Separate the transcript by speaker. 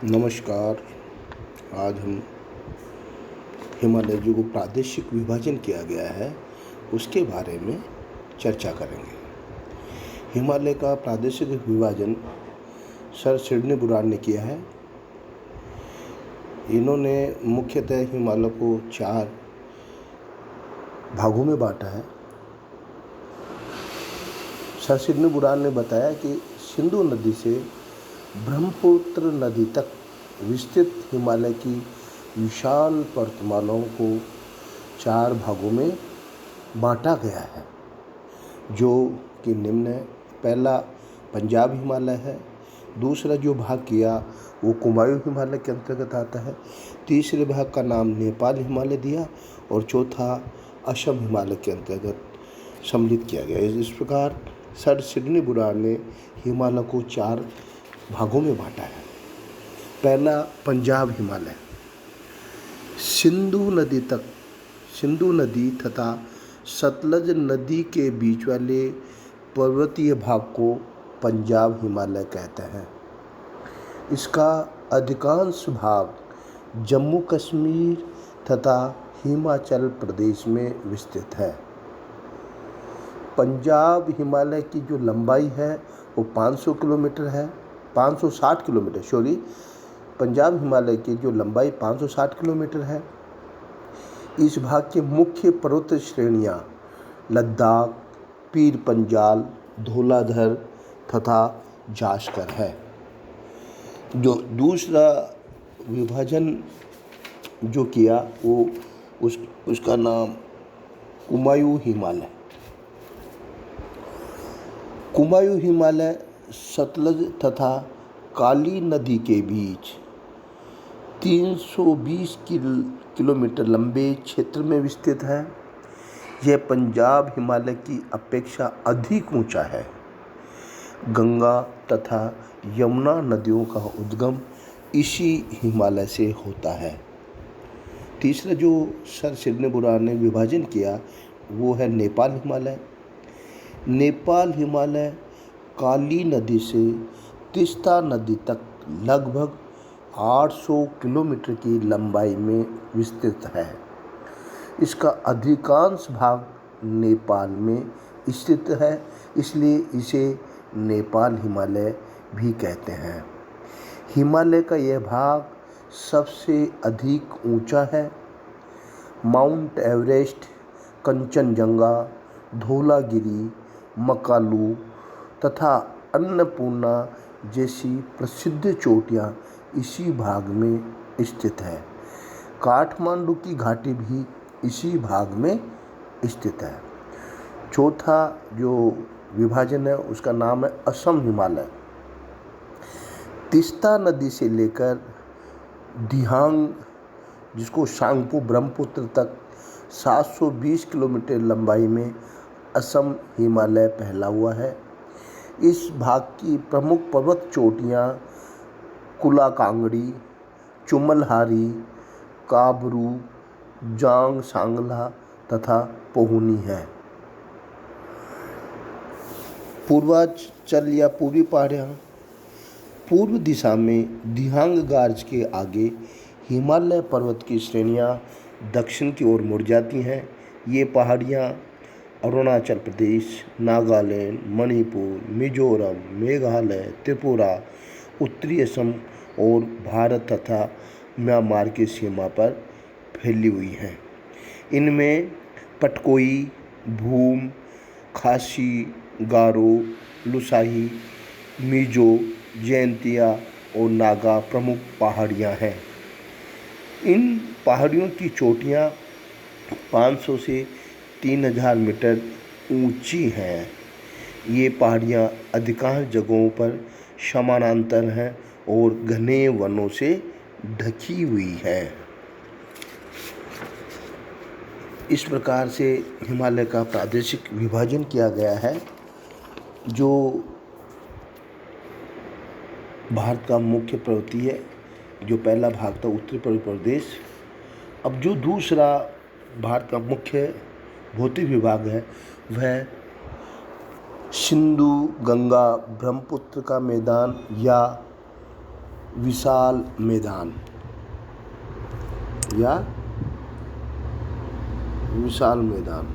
Speaker 1: नमस्कार। आज हम हिमालय जो को प्रादेशिक विभाजन किया गया है उसके बारे में चर्चा करेंगे। हिमालय का प्रादेशिक विभाजन सर सिडनी बुरान ने किया है। इन्होंने मुख्यतः हिमालय को 4 भागों में बांटा है। सर सिडनी बुरान ने बताया कि सिंधु नदी से ब्रह्मपुत्र नदी तक विस्तृत हिमालय की विशाल पर्वतमालाओं को 4 भागों में बांटा गया है, जो कि निम्न है। पहला पंजाब हिमालय है, दूसरा जो भाग किया वो कुमायूं हिमालय के अंतर्गत आता है, तीसरे भाग का नाम नेपाल हिमालय दिया और चौथा असम हिमालय के अंतर्गत सम्मिलित किया गया। इस प्रकार सर सिडनी बुरान ने हिमालय को 4 भागों में बांटा है। पहला पंजाब हिमालय, सिंधु नदी तथा सतलज नदी के बीच वाले पर्वतीय भाग को पंजाब हिमालय कहते हैं। इसका अधिकांश भाग जम्मू कश्मीर तथा हिमाचल प्रदेश में विस्तृत है। पंजाब हिमालय की जो लंबाई है वो 560 किलोमीटर पंजाब हिमालय की जो लंबाई 560 किलोमीटर है। इस भाग के मुख्य पर्वत श्रेणियाँ लद्दाख, पीर पंजाल, धौलाधर तथा जास्कर है। जो दूसरा विभाजन जो किया वो उसका नाम कुमायूं हिमालय। कुमायूं हिमालय सतलज तथा काली नदी के बीच 320 किलोमीटर लंबे क्षेत्र में विस्तृत है। यह पंजाब हिमालय की अपेक्षा अधिक ऊंचा है। गंगा तथा यमुना नदियों का उद्गम इसी हिमालय से होता है। तीसरा जो सर सिडनी बुरान ने विभाजन किया वो है नेपाल हिमालय। नेपाल हिमालय काली नदी से तीस्ता नदी तक लगभग 800 किलोमीटर की लंबाई में विस्तृत है। इसका अधिकांश भाग नेपाल में स्थित है, इसलिए इसे नेपाल हिमालय भी कहते हैं। हिमालय का यह भाग सबसे अधिक ऊंचा है। माउंट एवरेस्ट, कंचनजंगा, धौलागिरी, मकालू तथा अन्नपूर्णा जैसी प्रसिद्ध चोटियाँ इसी भाग में स्थित है। काठमांडू की घाटी भी इसी भाग में स्थित है। चौथा जो विभाजन है उसका नाम है असम हिमालय। तीस्ता नदी से लेकर दिहांग, जिसको सांगपो ब्रह्मपुत्र तक 720 किलोमीटर लंबाई में असम हिमालय फैला हुआ है। इस भाग की प्रमुख पर्वत चोटियाँ कुलाकांगड़ी, चुमलहारी, काबरू, जांग सांगला तथा पोहुनी है। पूर्वांचल या पूर्वी पहाड़ियाँ, पूर्व दिशा में दिहांग गार्ज के आगे हिमालय पर्वत की श्रेणियाँ दक्षिण की ओर मुड़ जाती हैं। ये पहाड़ियाँ अरुणाचल प्रदेश, नागालैंड, मणिपुर, मिजोरम, मेघालय, त्रिपुरा, उत्तरी असम और भारत तथा म्यांमार की सीमा पर फैली हुई हैं। इनमें पटकोई, भूम, खासी, गारो, लुसाही, मिजो, जैंतिया और नागा प्रमुख पहाड़ियाँ हैं। इन पहाड़ियों की चोटियाँ 500 से 3000 मीटर ऊंची हैं। ये पहाड़ियाँ अधिकांश जगहों पर समानांतर हैं और घने वनों से ढकी हुई हैं। इस प्रकार से हिमालय का प्रादेशिक विभाजन किया गया है। जो भारत का मुख्य पर्वतीय है, जो पहला भाग था उत्तरी प्रदेश। अब जो दूसरा भारत का मुख्य भौतिक विभाग है वह सिंधु, गंगा, ब्रह्मपुत्र का मैदान या विशाल मैदान या विशाल मैदान।